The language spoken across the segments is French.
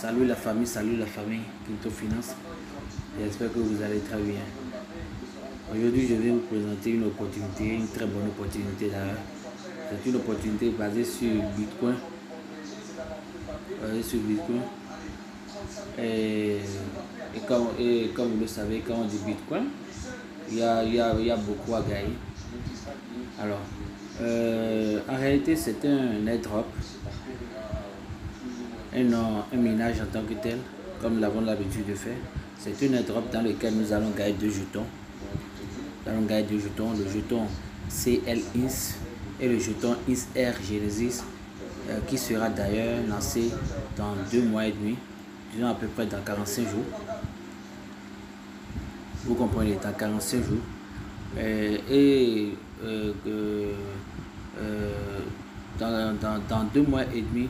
Salut la famille, Crypto Finance. J'espère que vous allez très bien. Aujourd'hui, je vais vous présenter une opportunité, une très bonne opportunité d'ailleurs. C'est une opportunité basée sur Bitcoin. Et, comme vous le savez, quand on dit Bitcoin, il y a beaucoup à gagner. Alors, en réalité, c'est un airdrop, un minage en tant que tel, comme nous avons l'habitude de faire. C'est un airdrop dans lequel nous allons gagner deux jetons. Le jeton CLIS et le jeton ISR Genesis, qui sera d'ailleurs lancé dans 2 mois et demi, disons à peu près dans 45 jours. Vous comprenez, dans 45 jours. Dans 2 mois et demi,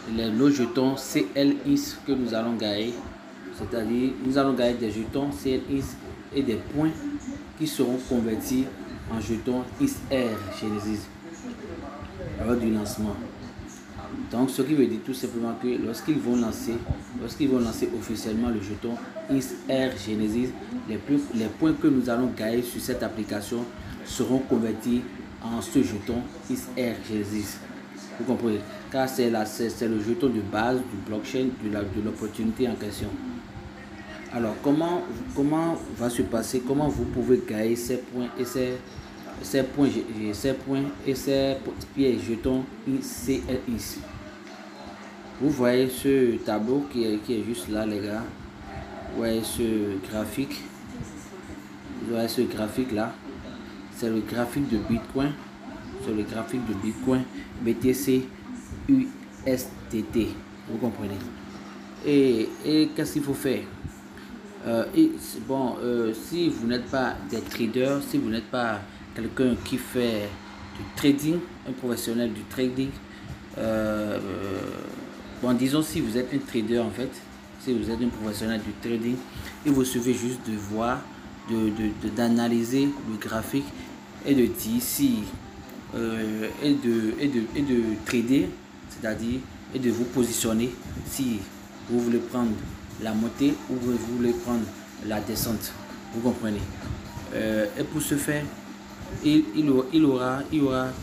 nos jetons CLIS que nous allons gagner, c'est-à-dire nous allons gagner des jetons CLIS et des points qui seront convertis en jetons ISR Genesis lors du lancement. Donc ce qui veut dire tout simplement que lorsqu'ils vont lancer officiellement le jeton ISR Genesis, les points que nous allons gagner sur cette application seront convertis en ce jeton ISR Genesis. Vous comprenez? Car c'est le jeton de base du blockchain de l'opportunité en question. Alors comment va se passer, comment vous pouvez gagner ces points et ces pièces jetons CLIS? Vous voyez ce tableau qui est juste là, les gars. Vous voyez ce graphique. Vous voyez ce graphique là. C'est le graphique de Bitcoin. C'est le graphique de Bitcoin BTC USDT. Vous comprenez? Et qu'est-ce qu'il faut faire? Si vous n'êtes pas des traders, si vous n'êtes pas quelqu'un qui fait du trading, un professionnel du trading, disons si vous êtes un trader en fait, si vous êtes un professionnel du trading, il vous suffit juste de voir, d'analyser le graphique et de dire si et de trader, c'est-à-dire et de vous positionner si vous voulez prendre la montée ou vous voulez prendre la descente. Vous comprenez? Et pour ce faire, il y aura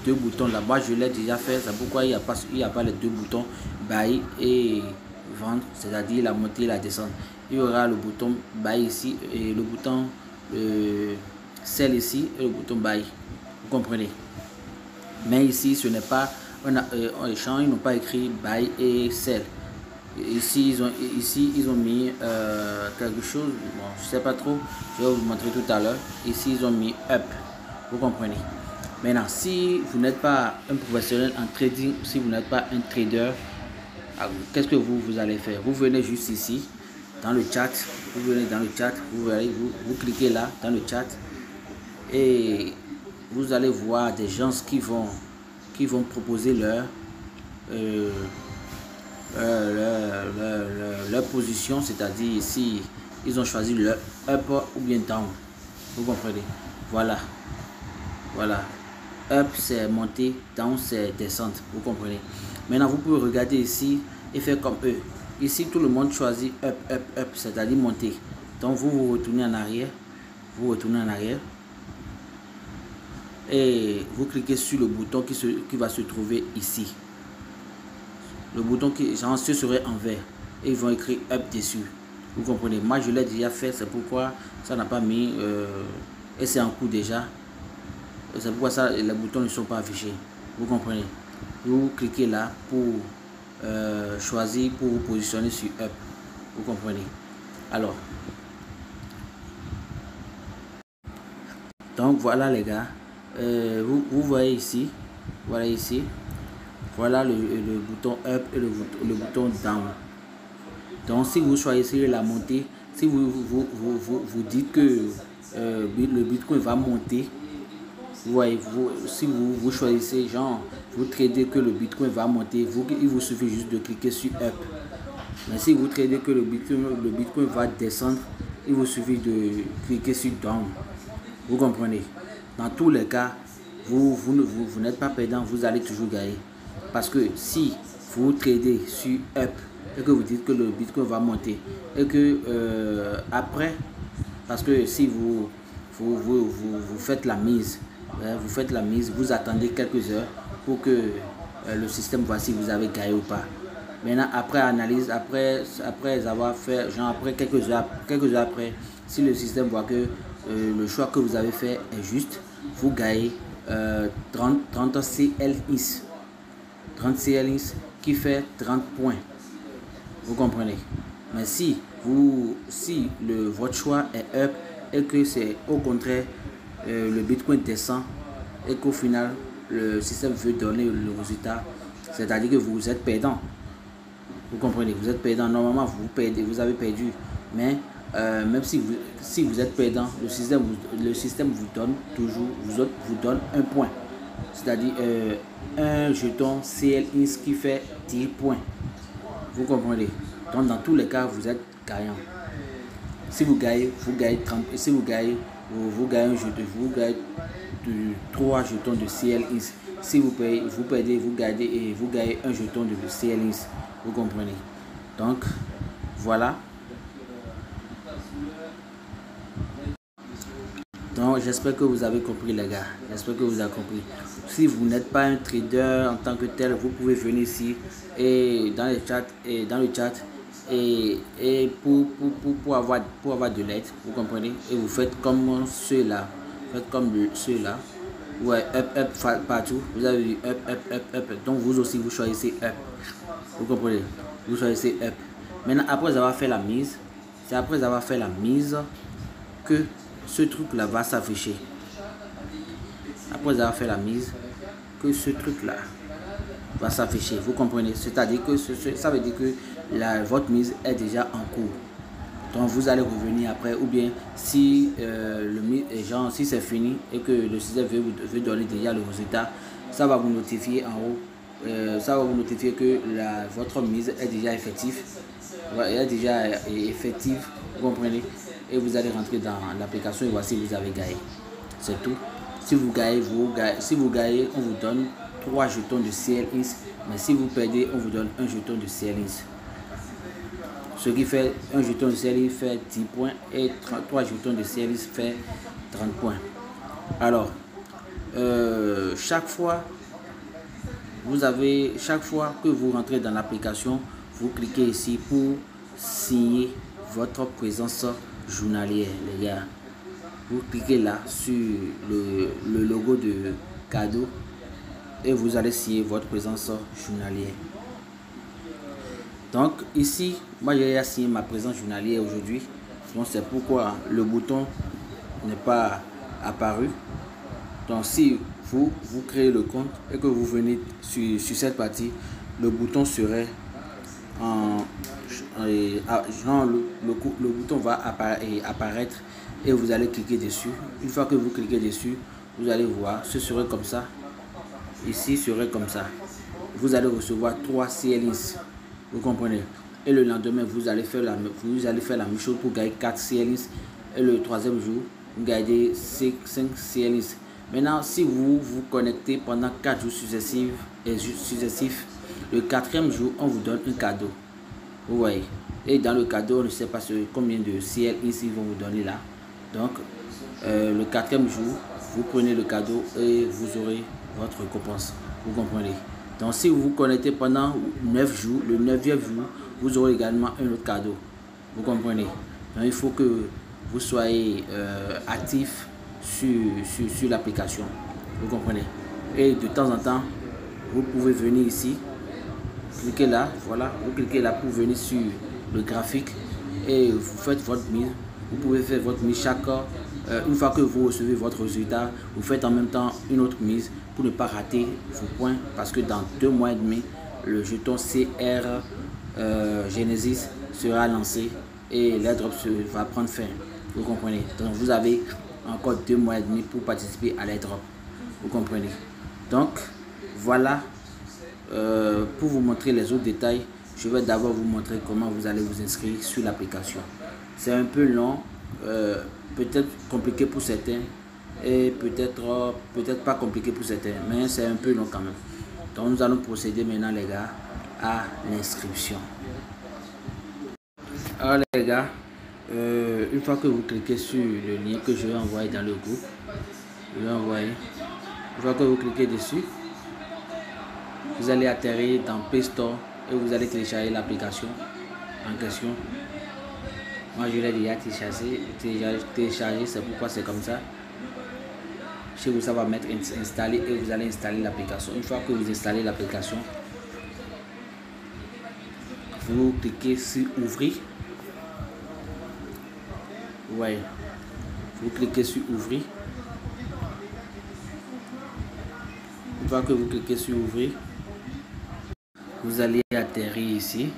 2 boutons là. Moi je l'ai déjà fait, c'est pourquoi il n'y a pas les 2 boutons buy et vendre, c'est-à-dire la montée et la descente. Il y aura le bouton buy ici et le bouton sell ici et le bouton buy. Vous comprenez? Mais ici ce n'est pas en échange, ils n'ont pas écrit buy et sell. Ici ils ont mis quelque chose, bon, je sais pas trop, je vais vous montrer tout à l'heure. Ici ils ont mis up. Vous comprenez? Maintenant, si vous n'êtes pas un professionnel en trading, si vous n'êtes pas un trader, qu'est-ce que vous allez faire? Vous venez juste ici dans le chat, vous cliquez là dans le chat et vous allez voir des gens qui vont proposer leur position, c'est-à-dire si ils ont choisi le up ou bien down. Vous comprenez? Voilà. Up c'est monter, down c'est descente. Vous comprenez? Maintenant vous pouvez regarder ici et faire comme eux. Ici tout le monde choisit up, c'est-à-dire monter. Donc vous retournez en arrière. Et vous cliquez sur le bouton qui va se trouver ici. Le bouton qui ce serait en vert. Et ils vont écrire up dessus. Vous comprenez? Moi je l'ai déjà fait, c'est pourquoi ça n'a pas mis et c'est en cours déjà. C'est pourquoi les boutons ne sont pas affichés. Vous comprenez? Vous cliquez là pour choisir, pour vous positionner sur up. Vous comprenez? Alors, donc voilà les gars. Vous voyez ici. Voilà le bouton up et le bouton down. Donc si vous choisissez la montée, si vous dites que le Bitcoin va monter, vous voyez, si vous choisissez, genre, vous tradez que le Bitcoin va monter, il vous suffit juste de cliquer sur up. Mais si vous tradez que le Bitcoin va descendre, il vous suffit de cliquer sur down. Vous comprenez? Dans tous les cas, vous n'êtes pas perdant, vous allez toujours gagner. Parce que si vous tradez sur Up et que vous dites que le Bitcoin va monter et que après, parce que si vous faites la mise, vous attendez quelques heures pour que le système voit si vous avez gagné ou pas. Maintenant, après analyse, après avoir fait, genre après quelques heures après, si le système voit que le choix que vous avez fait est juste, vous gagnez 30 CLIs. 30 CLIs qui fait 30 points. Vous comprenez? Mais si votre choix est up et que c'est au contraire le Bitcoin descend et qu'au final le système veut donner le résultat, c'est-à-dire que vous êtes perdant. Vous comprenez? Vous êtes perdant. Normalement, vous avez perdu. Mais même si vous êtes perdant, le système vous donne toujours, vous donne un point. C'est-à-dire un jeton CLX qui fait 10 points. Vous comprenez? Donc dans tous les cas, vous êtes gagnant. Si vous gagnez, vous gagnez 30. Si vous gagnez, vous gagnez un jeton, vous gagnez 3 jetons de CLX. Si vous perdez, vous gagnez un jeton de CLX. Vous comprenez? Donc voilà. Donc j'espère que vous avez compris les gars. J'espère que vous avez compris. Si vous n'êtes pas un trader en tant que tel, vous pouvez venir ici et dans le chat et pour avoir de l'aide, vous comprenez? Et vous faites comme ceux-là. Faites comme ceux-là. Ouais, up partout. Vous avez vu up. Donc vous aussi vous choisissez up. Vous comprenez? Vous choisissez up. Maintenant, après avoir fait la mise, c'est après avoir fait la mise que ce truc là va s'afficher. Après avoir fait la mise, que ce truc là va s'afficher. Vous comprenez? C'est-à-dire que ça veut dire que votre mise est déjà en cours. Donc vous allez revenir après, ou bien si si c'est fini et que le système veut donner déjà le résultat, ça va vous notifier en haut. Ça va vous notifier que votre mise est déjà effective. Elle est déjà effective, vous comprenez? Et vous allez rentrer dans l'application et voici vous avez gagné. C'est tout. Si vous gagnez, on vous donne 3 jetons de CLX. Mais si vous perdez, on vous donne un jeton de CLX. Ce qui fait un jeton de CLX fait 10 points et 3 jetons de CLX fait 30 points. Alors, chaque fois que vous rentrez dans l'application, vous cliquez ici pour signer votre présence journalière, les gars. Vous cliquez là sur le logo de cadeau et vous allez signer votre présence journalière. Donc ici, moi j'ai signé ma présence journalière aujourd'hui. Donc c'est pourquoi le bouton n'est pas apparu. Donc si vous créez le compte et que vous venez sur cette partie, le bouton serait le bouton va apparaître et vous allez cliquer dessus. Une fois que vous cliquez dessus, vous allez voir, ce serait comme ça. Ici serait comme ça. Vous allez recevoir 3 CLX. Vous comprenez? Et le lendemain, vous allez faire la même chose pour gagner 4 CLX. Et le troisième jour, vous gagnez 5 CLX. Maintenant, si vous vous connectez pendant 4 jours successifs, le 4e jour, on vous donne un cadeau. Vous voyez? Et dans le cadeau, on ne sait pas combien de CLX ils vont vous donner là. Donc, le 4e jour, vous prenez le cadeau et vous aurez votre récompense. Vous comprenez? Donc, si vous vous connectez pendant 9 jours, le 9e jour, vous aurez également un autre cadeau. Vous comprenez? Donc, il faut que vous soyez actif sur l'application. Vous comprenez? Et de temps en temps, vous pouvez venir ici. Cliquez là, voilà. Vous cliquez là pour venir sur le graphique et vous faites votre mise. Vous pouvez faire votre mise chaque une fois que vous recevez votre résultat, vous faites en même temps une autre mise pour ne pas rater vos points parce que dans 2 mois et demi, le jeton CR Genesis sera lancé et l'airdrop va prendre fin. Vous comprenez? Donc vous avez encore 2 mois et demi pour participer à l'airdrop. Vous comprenez? Donc voilà, pour vous montrer les autres détails, je vais d'abord vous montrer comment vous allez vous inscrire sur l'application. C'est un peu long, peut-être compliqué pour certains et peut-être pas compliqué pour certains, mais c'est un peu long quand même. Donc nous allons procéder maintenant les gars à l'inscription. Alors les gars, une fois que vous cliquez sur le lien que je vais envoyer dans le groupe, une fois que vous cliquez dessus, vous allez atterrir dans Play Store et vous allez télécharger l'application en question. Moi je l'ai déjà téléchargé, c'est pourquoi c'est comme ça. Chez vous, ça va mettre installé et vous allez installer l'application. Une fois que vous installez l'application, vous cliquez sur ouvrir. Ouais, vous cliquez sur ouvrir. Une fois que vous cliquez sur ouvrir, vous allez atterrir ici.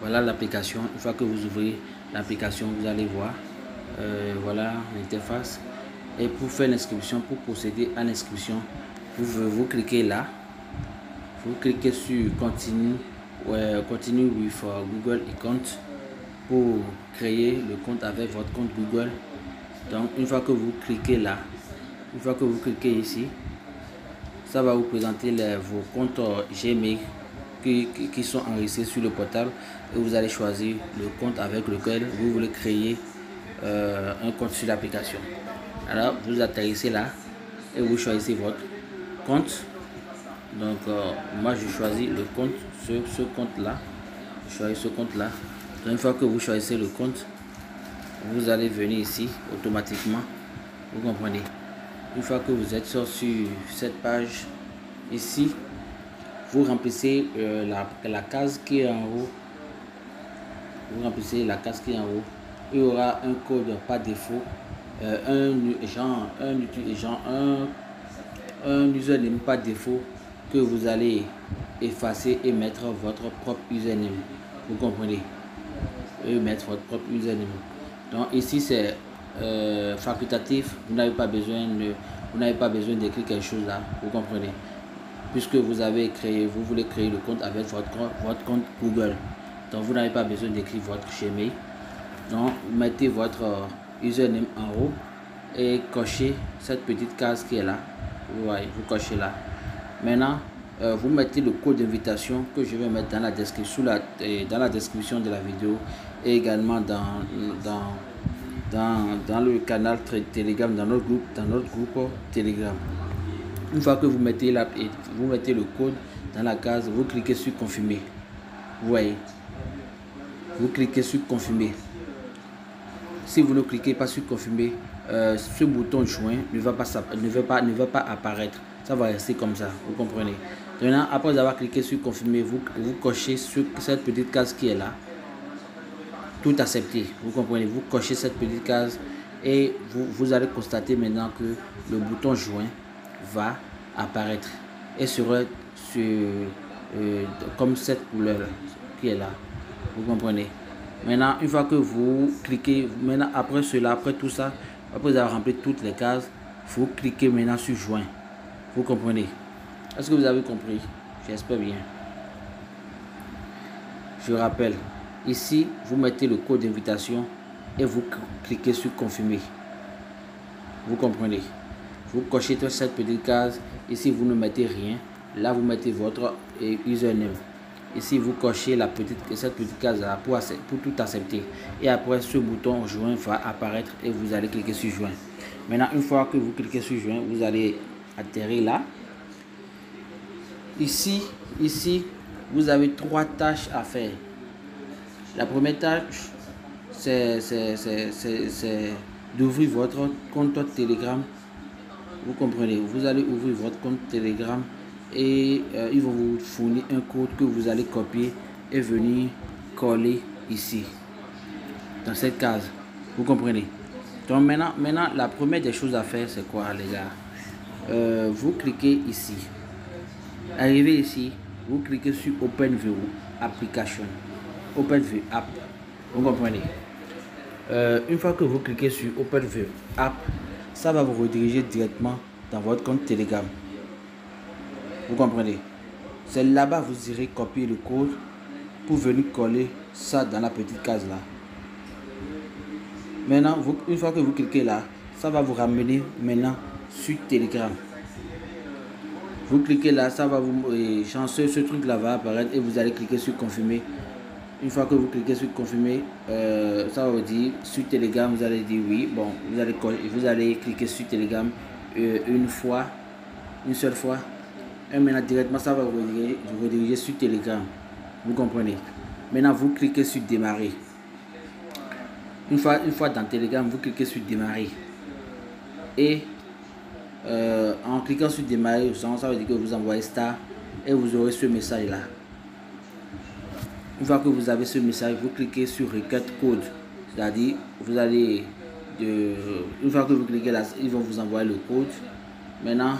Voilà l'application. Une fois que vous ouvrez l'application, vous allez voir. Voilà l'interface. Et pour faire l'inscription, pour procéder à l'inscription, vous cliquez là. Vous cliquez sur continue with Google Account pour créer le compte avec votre compte Google. Donc une fois que vous cliquez là, une fois que vous cliquez ici, ça va vous présenter vos comptes Gmail qui sont enregistrés sur le portable et vous allez choisir le compte avec lequel vous voulez créer un compte sur l'application. Alors vous atterrissez là et vous choisissez votre compte. Donc moi je choisis le compte, ce compte là. Je choisis ce compte là. Donc, une fois que vous choisissez le compte, vous allez venir ici automatiquement. Vous comprenez? Une fois que vous êtes sur cette page ici, vous remplissez la case qui est en haut. Vous remplissez la case qui est en haut. Il y aura un code par défaut, un username par défaut que vous allez effacer et mettre votre propre username. Vous comprenez? Et mettre votre propre username. Donc ici c'est facultatif. Vous n'avez pas besoin d'écrire quelque chose là. Vous comprenez? Puisque vous voulez créer le compte avec votre compte Google. Donc vous n'avez pas besoin d'écrire votre Gmail. Donc vous mettez votre username en haut et cochez cette petite case qui est là. Vous voyez, vous cochez là. Maintenant vous mettez le code d'invitation que je vais mettre dans la description, de la vidéo et également dans le canal Telegram, dans notre groupe Telegram. Une fois que vous mettez le code dans la case, vous cliquez sur confirmer. Vous voyez, vous cliquez sur confirmer. Si vous ne cliquez pas sur confirmer, ce bouton joint ne va pas apparaître. Ça va rester comme ça, vous comprenez. Maintenant, après avoir cliqué sur confirmer, vous cochez sur cette petite case qui est là. Tout accepté, vous comprenez. Vous cochez cette petite case et vous allez constater maintenant que le bouton joint va apparaître et sera comme cette couleur qui est là. Vous comprenez. Maintenant, une fois que vous cliquez, maintenant après tout ça, après avoir rempli toutes les cases, vous cliquez maintenant sur joint. Vous comprenez? Est-ce que vous avez compris? J'espère bien. Je rappelle, ici, vous mettez le code d'invitation et vous cliquez sur confirmer. Vous comprenez? Vous cochez cette petite case. Ici, vous ne mettez rien. Là, vous mettez votre username. Ici, vous cochez cette petite case là pour tout accepter. Et après, ce bouton joint va apparaître et vous allez cliquer sur joint. Maintenant, une fois que vous cliquez sur joint, vous allez atterrir là. Ici, vous avez 3 tâches à faire. La première tâche, c'est d'ouvrir votre compte Telegram. Vous comprenez? Vous allez ouvrir votre compte Telegram et ils vont vous fournir un code que vous allez copier et venir coller ici, dans cette case. Vous comprenez? Donc maintenant, la première des choses à faire, c'est quoi, les gars? Vous cliquez ici. Arrivé ici, vous cliquez sur OpenView Application. OpenView App. Vous comprenez? Une fois que vous cliquez sur OpenView App, ça va vous rediriger directement dans votre compte Telegram. Vous comprenez? C'est là-bas vous irez copier le code pour venir coller ça dans la petite case là. Maintenant, une fois que vous cliquez là, ça va vous ramener maintenant sur Telegram. Vous cliquez là, ça va vous chanceux, ce truc là va apparaître et vous allez cliquer sur confirmer. Une fois que vous cliquez sur confirmer, ça va vous dire sur Telegram, vous allez dire oui. Bon, vous allez cliquer sur Telegram une seule fois. Et maintenant directement ça va vous rediriger sur Telegram. Vous comprenez? Maintenant vous cliquez sur démarrer. Une fois dans Telegram, vous cliquez sur démarrer. Et en cliquant sur démarrer, ça veut dire que vous envoyez star et vous aurez ce message là. Une fois que vous avez ce message, vous cliquez sur requête code, c'est-à-dire vous allez une fois que vous cliquez là, ils vont vous envoyer le code. Maintenant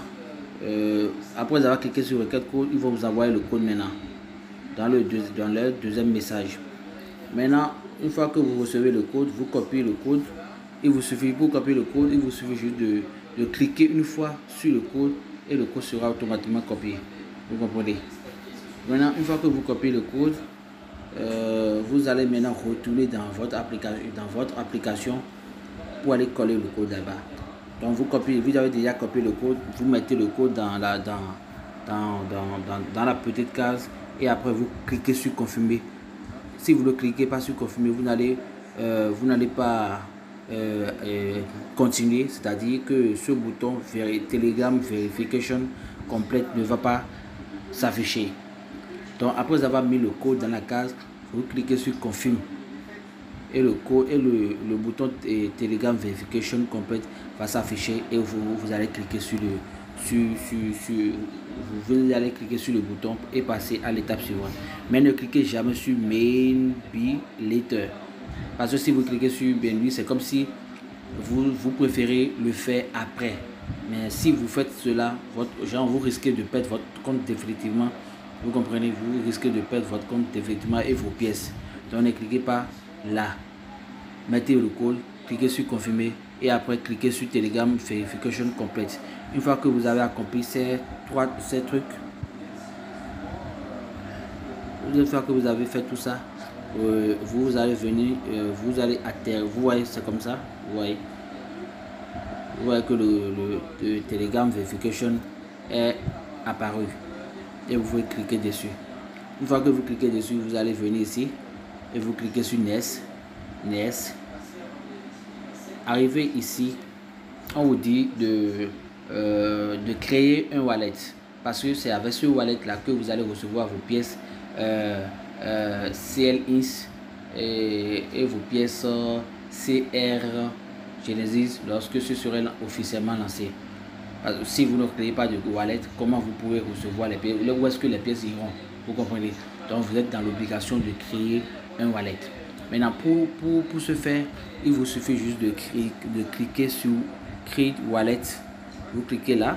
après avoir cliqué sur requête code, ils vont vous envoyer le code maintenant dans le deuxième message. Maintenant une fois que vous recevez le code, vous copiez le code. Il vous suffit pour copier le code, il vous suffit juste de cliquer une fois sur le code et le code sera automatiquement copié. Vous comprenez? Maintenant une fois que vous copiez le code, vous allez maintenant retourner dans votre application pour aller coller le code là-bas. Donc vous avez déjà copié le code, vous mettez le code dans la petite case et après vous cliquez sur confirmer. Si vous ne cliquez pas sur confirmer, vous n'allez pas continuer, c'est-à-dire que ce bouton Telegram Verification complète ne va pas s'afficher. Donc après avoir mis le code dans la case, vous cliquez sur confirme et le code et le bouton Telegram Verification complète va s'afficher et vous allez cliquer sur vous allez cliquer sur le bouton et passer à l'étape suivante. Mais ne cliquez jamais sur Main Be Later, parce que si vous cliquez sur Main, c'est comme si vous préférez le faire après. Mais si vous faites cela, vous risquez de perdre votre compte définitivement. Vous comprenez, vous risquez de perdre votre compte définitivement et vos pièces. Donc ne cliquez pas là. Mettez le code, cliquez sur confirmer et après cliquez sur Telegram Verification complète. Une fois que vous avez accompli ces trucs, une fois que vous avez fait tout ça, vous allez venir, vous allez atterrir. Vous voyez, c'est comme ça. Vous voyez que le Telegram Verification est apparu et vous pouvez cliquer dessus. Une fois que vous cliquez dessus, vous allez venir ici et vous cliquez sur Next. Arrivé ici, on vous dit de créer un wallet, parce que c'est avec ce wallet là que vous allez recevoir vos pièces CLINS et vos pièces CR Genesis lorsque ce serait officiellement lancé. Si vous ne créez pas de wallet, comment vous pourrez recevoir les pièces? Où est-ce que les pièces iront? Vous comprenez? Donc vous êtes dans l'obligation de créer un wallet. Maintenant pour ce faire, il vous suffit juste de cliquer sur Create Wallet. Vous cliquez là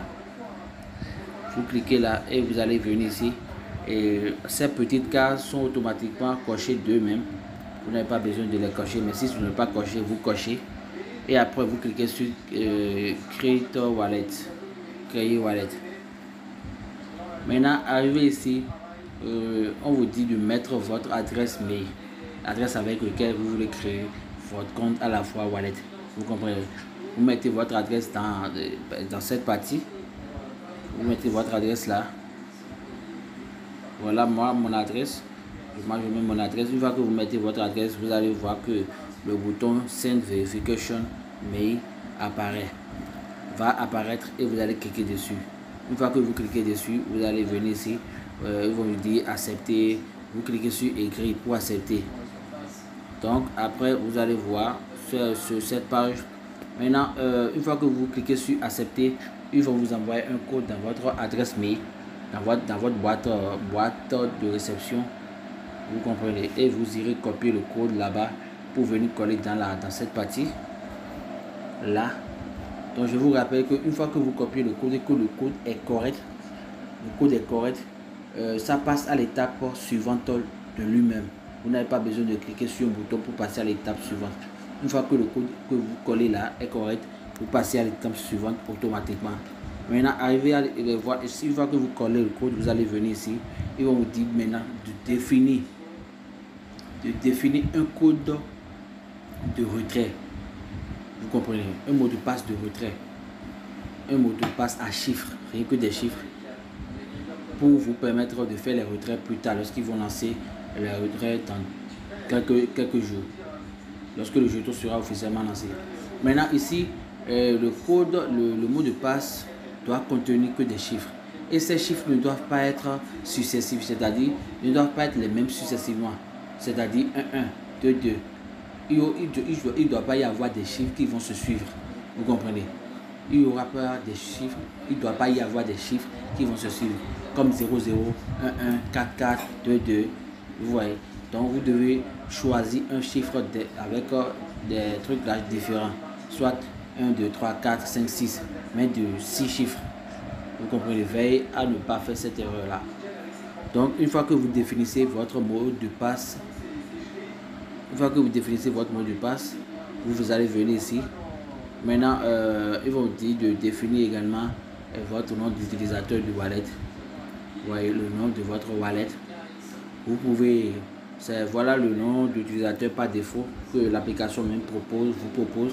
et vous allez venir ici. Et ces petites cases sont automatiquement cochées d'eux-mêmes. Vous n'avez pas besoin de les cocher, mais si vous ne pas cocher, vous cochez. Et après vous cliquez sur Create Wallet. Créer Wallet. Maintenant, arrivé ici, on vous dit de mettre votre adresse mail, adresse avec laquelle vous voulez créer votre compte à la fois wallet. Vous comprenez? Vous mettez votre adresse dans cette partie. Vous mettez votre adresse là. Voilà mon adresse. Moi je mets mon adresse. Une fois que vous mettez votre adresse, vous allez voir que le bouton Send Verification Mail va apparaître et vous allez cliquer dessus. Une fois que vous cliquez dessus, vous allez venir ici. Ils vont vous dire accepter. Vous cliquez sur écrire pour accepter. Donc après vous allez voir sur cette page. Maintenant une fois que vous cliquez sur accepter, ils vont vous envoyer un code dans votre adresse mail, dans votre boîte de réception. Vous comprenez? Et vous irez copier le code là-bas pour venir coller dans cette partie là. Donc je vous rappelle qu'une fois que vous copiez le code et que le code est correct, ça passe à l'étape suivante de lui-même. Vous n'avez pas besoin de cliquer sur un bouton pour passer à l'étape suivante. Une fois que le code que vous collez là est correct, vous passez à l'étape suivante automatiquement. Maintenant, arrivez à les voir. Une fois que vous collez le code, vous allez venir ici. Ils vont vous dire maintenant de définir un code de retrait. Vous comprenez? Un mot de passe de retrait. Un mot de passe à chiffres, rien que des chiffres. pour vous permettre de faire les retraits plus tard lorsqu'ils vont lancer les retraits dans quelques jours, lorsque le jeton sera officiellement lancé. Maintenant ici, le code, le mot de passe doit contenir que des chiffres. Et ces chiffres ne doivent pas être successifs, c'est-à-dire ne doivent pas être les mêmes successivement. C'est-à-dire 1, 1, 2, 2. Il ne doit pas y avoir des chiffres qui vont se suivre. Vous comprenez? Il n'y aura pas des chiffres, il ne doit pas y avoir des chiffres qui vont se suivre. Comme 0, 0, 1, 1, 4, 4, 2, 2. Vous voyez? Donc vous devez choisir un chiffre avec des trucs là différents. Soit 1, 2, 3, 4, 5, 6. Mais de 6 chiffres. Vous comprenez? Veillez à ne pas faire cette erreur-là. Donc, une fois que vous définissez votre mot de passe, vous allez venir ici. Maintenant, ils vont vous dire de définir également votre nom d'utilisateur du wallet. Vous voyez le nom de votre wallet. Vous pouvez, voilà le nom d'utilisateur par défaut que l'application même vous propose.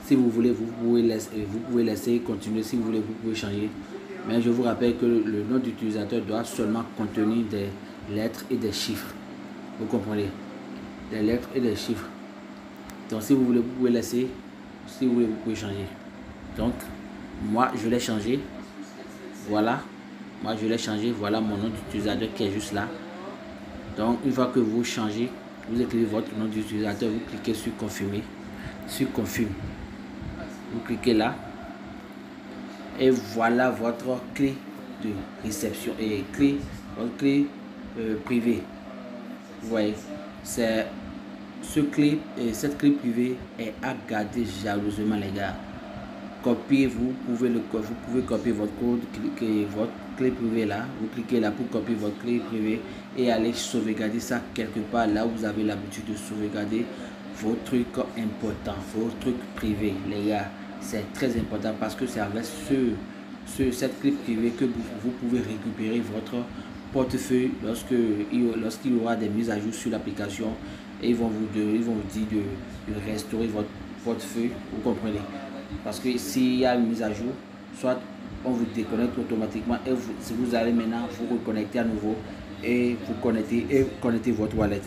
Si vous voulez, vous pouvez laisser continuer. Si vous voulez, vous pouvez changer. Mais je vous rappelle que le nom d'utilisateur doit seulement contenir des lettres et des chiffres. Vous comprenez? Des lettres et des chiffres. Donc si vous voulez, vous pouvez laisser. Si vous voulez, vous pouvez changer. Donc, moi, je l'ai changé. Voilà. Moi, je l'ai changé. Voilà mon nom d'utilisateur qui est juste là. Donc, une fois que vous changez, vous écrivez votre nom d'utilisateur. Vous cliquez sur confirmer. Sur confirme. Vous cliquez là. Et voilà votre clé de réception et votre clé privée. Vous voyez, c'est cette clé privée est à garder jalousement, les gars. Copiez, vous pouvez copier votre code, cliquez votre clé privée là. Vous cliquez là pour copier votre clé privée et aller sauvegarder ça quelque part là où vous avez l'habitude de sauvegarder vos trucs importants, vos trucs privés, les gars. C'est très important parce que c'est avec cette clé privée que vous pouvez récupérer votre portefeuille lorsqu'il y aura des mises à jour sur l'application et ils vont vous dire de restaurer votre portefeuille. Vous comprenez? Parce que s'il y a une mise à jour, soit on vous déconnecte automatiquement et vous allez maintenant vous reconnecter à nouveau et vous connecter votre wallet.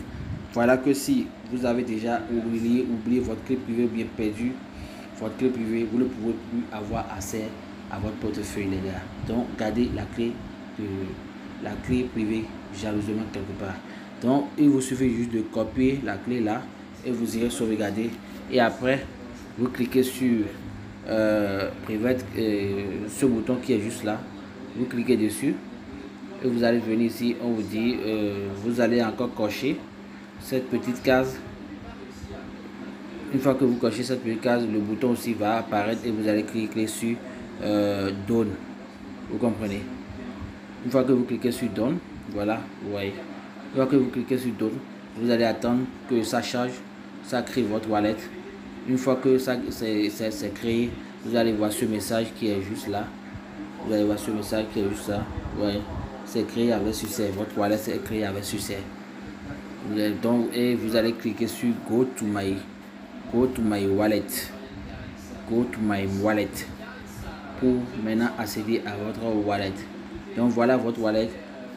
Voilà que si vous avez déjà oublié votre clé privée ou bien perdu votre clé privée, vous ne pouvez plus avoir accès à votre portefeuille, les gars. Donc, gardez la clé privée jalousement quelque part. Donc, il vous suffit juste de copier la clé là et vous irez sauvegarder. Et après, vous cliquez sur private, ce bouton qui est juste là. Vous cliquez dessus et vous allez venir ici. On vous dit, vous allez encore cocher cette petite case. Une fois que vous cochez cette petite case, le bouton aussi va apparaître et vous allez cliquer sur Done. Vous comprenez? Une fois que vous cliquez sur Done, voilà, vous voyez. Une fois que vous cliquez sur Done, vous allez attendre que ça charge, ça crée votre wallet. Une fois que ça c'est créé, vous allez voir ce message qui est juste là. Vous allez voir ce message qui est juste là. Vous voyez, c'est créé avec succès. Votre wallet c'est créé avec succès. Donc, et vous allez cliquer sur Go to my wallet. Go to my wallet pour maintenant accéder à votre wallet. Donc voilà votre wallet.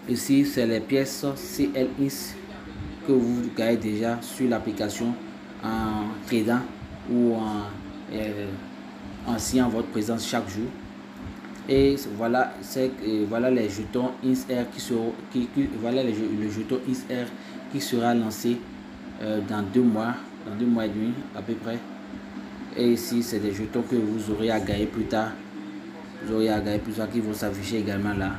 Ici c'est les pièces CLX que vous gagnez déjà sur l'application en tradant ou en signant votre présence chaque jour. Et voilà, voilà les jetons INSR le jeton INSR qui sera lancé dans 2 mois et demi à peu près. Et ici c'est des jetons que vous aurez à gagner plus tard. Qui vont s'afficher également là.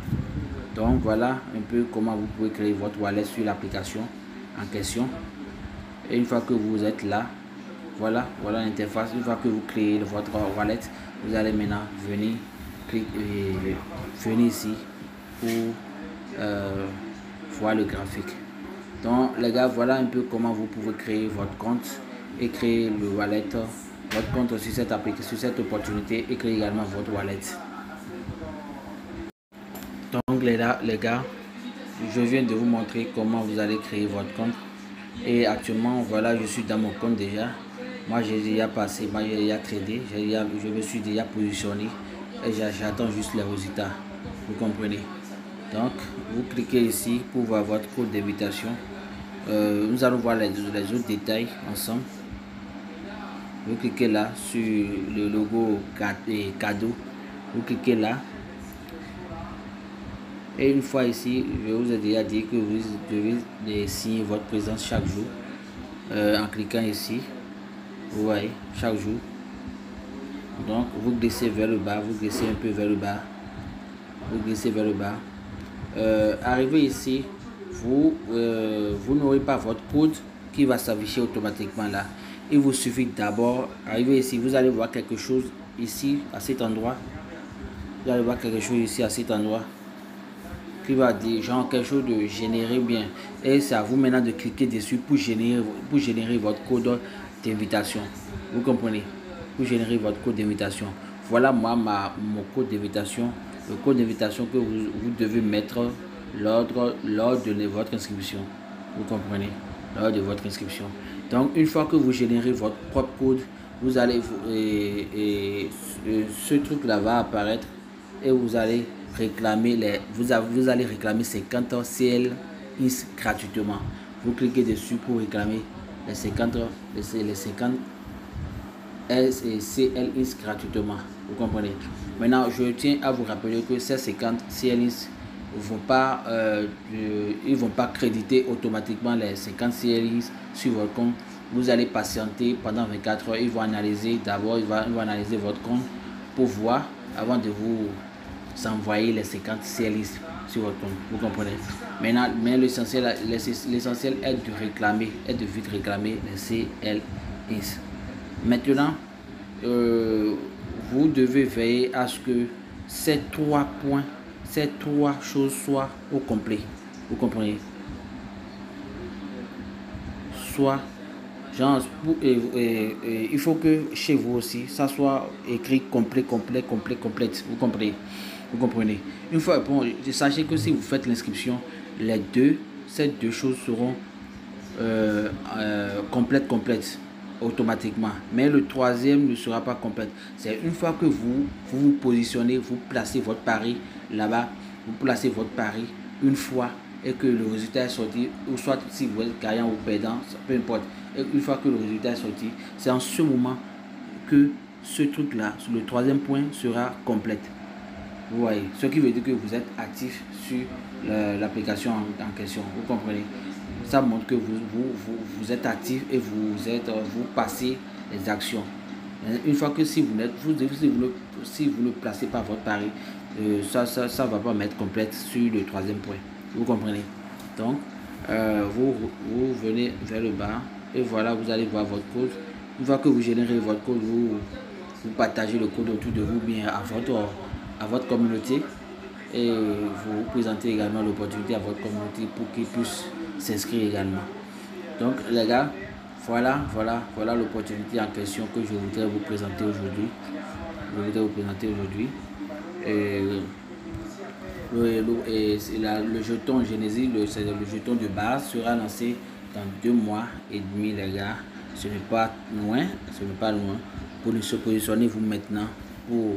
Donc voilà un peu comment vous pouvez créer votre wallet sur l'application en question. Et une fois que vous êtes là, voilà l'interface. Une fois que vous créez votre wallet, vous allez maintenant venir ici pour voir le graphique. Donc les gars, voilà un peu comment vous pouvez créer votre compte et créer le wallet, votre compte sur cette application, sur cette opportunité, et créer également votre wallet. Donc les gars, je viens de vous montrer comment vous allez créer votre compte. Et actuellement, voilà, je suis dans mon compte déjà. Moi, j'ai déjà passé, j'ai déjà tradé, je me suis déjà positionné et j'attends juste les résultats. Vous comprenez? Donc, vous cliquez ici pour voir votre code d'invitation. Nous allons voir les autres détails ensemble. Vous cliquez là sur le logo cadeau. Vous cliquez là. Et une fois ici, je vous ai déjà dit que vous devez signer votre présence chaque jour. En cliquant ici. Vous voyez, chaque jour. Donc, vous glissez vers le bas. Vous glissez un peu vers le bas. Vous glissez vers le bas. Arrivé ici, vous n'aurez pas votre code qui va s'afficher automatiquement là. Il vous suffit d'abord, arriver ici, vous allez voir quelque chose ici à cet endroit. Vous allez voir quelque chose ici à cet endroit qui va dire genre quelque chose de générer bien. Et c'est à vous maintenant de cliquer dessus pour générer votre code d'invitation. Vous comprenez? Pour générer votre code d'invitation. Voilà moi mon code d'invitation. Le code d'invitation que vous devez mettre lors de votre inscription. Vous comprenez? Lors de votre inscription. Donc, une fois que vous générez votre propre code, vous allez ce truc-là va apparaître et vous allez réclamer vous allez réclamer 50 CLIS gratuitement. Vous cliquez dessus pour réclamer les 50 CLIS gratuitement. Vous comprenez? Maintenant, je tiens à vous rappeler que ces 50 CLIS ils vont pas créditer automatiquement les 50 CLIS sur votre compte. Vous allez patienter pendant 24 heures. Ils vont analyser d'abord, ils vont analyser votre compte pour voir avant de vous envoyer les 50 CLIS sur votre compte. Vous comprenez? Maintenant, mais l'essentiel est de vite réclamer les CLIS. Maintenant, vous devez veiller à ce que ces trois choses soient au complet. Vous comprenez? Soit, genre, il faut que chez vous aussi, ça soit écrit complet. Vous comprenez? Vous comprenez? Une fois, bon, sachez que si vous faites l'inscription, ces deux choses seront complètes automatiquement, mais le troisième ne sera pas complète. C'est une fois que vous positionnez, vous placez votre pari là-bas, vous placez votre pari une fois et que le résultat est sorti, ou soit si vous êtes gagnant ou perdant, peu importe, et une fois que le résultat est sorti, c'est en ce moment que ce truc là, le troisième point sera complète. Vous voyez, ce qui veut dire que vous êtes actif sur l'application en question. Vous comprenez? Ça montre que vous êtes actif et vous passez les actions. Une fois que si vous ne placez pas votre pari, ça va pas mettre complète sur le troisième point. Vous comprenez? Donc, vous venez vers le bas et voilà, vous allez voir votre code. Une fois que vous générez votre code, vous partagez le code autour de vous, bien à votre communauté, et vous présentez également l'opportunité à votre communauté pour qu'ils puissent s'inscrire également. Donc les gars, voilà l'opportunité en question que je voudrais vous présenter aujourd'hui. Le jeton Genesis, le jeton de base sera lancé dans 2 mois et demi, les gars. Ce n'est pas loin. Pour se positionner vous maintenant pour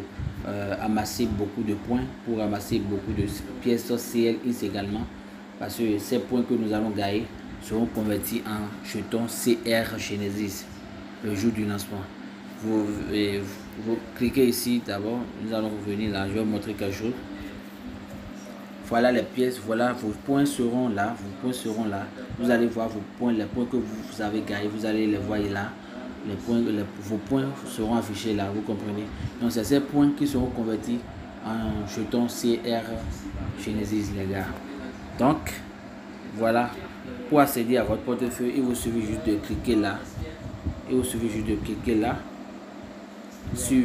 amasser beaucoup de points, pour amasser beaucoup de pièces CLIS également, parce que ces points que nous allons gagner seront convertis en jetons CR Genesis le jour du lancement. Vous cliquez ici d'abord, nous allons revenir là, je vais vous montrer quelque chose. Voilà les pièces, voilà vos points seront là, vous allez voir vos points, les points que vous avez gagnés, vous allez les voir là. Vos points seront affichés là, vous comprenez? Donc c'est ces points qui seront convertis en jetons CR Genesis, les gars. Donc voilà, pour accéder à votre portefeuille, il vous suffit juste de cliquer là. Sur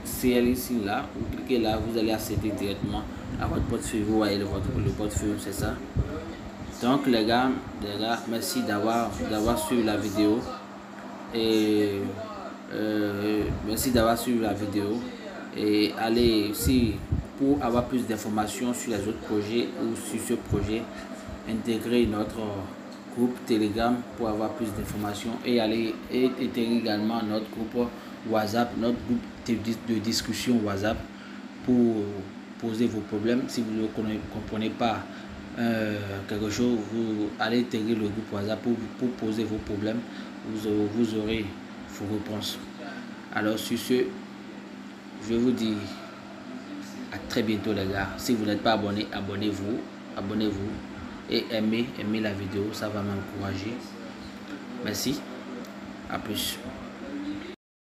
CL ici là, vous cliquez là, vous allez accéder directement à votre portefeuille. Vous voyez le portefeuille, c'est ça. Donc les gars, merci d'avoir suivi la vidéo. Et merci d'avoir suivi la vidéo. Et allez, si pour avoir plus d'informations sur les autres projets ou sur ce projet, intégrer notre groupe Telegram pour avoir plus d'informations, et allez intégrer également notre groupe WhatsApp, notre groupe de discussion WhatsApp pour poser vos problèmes. Si vous ne comprenez pas quelque chose, vous allez intégrer le groupe WhatsApp pour poser vos problèmes. Vous aurez vos réponses. Alors sur ce, je vous dis à très bientôt les gars. Si vous n'êtes pas abonné, abonnez-vous. Abonnez-vous et aimez la vidéo, ça va m'encourager. Merci, à plus.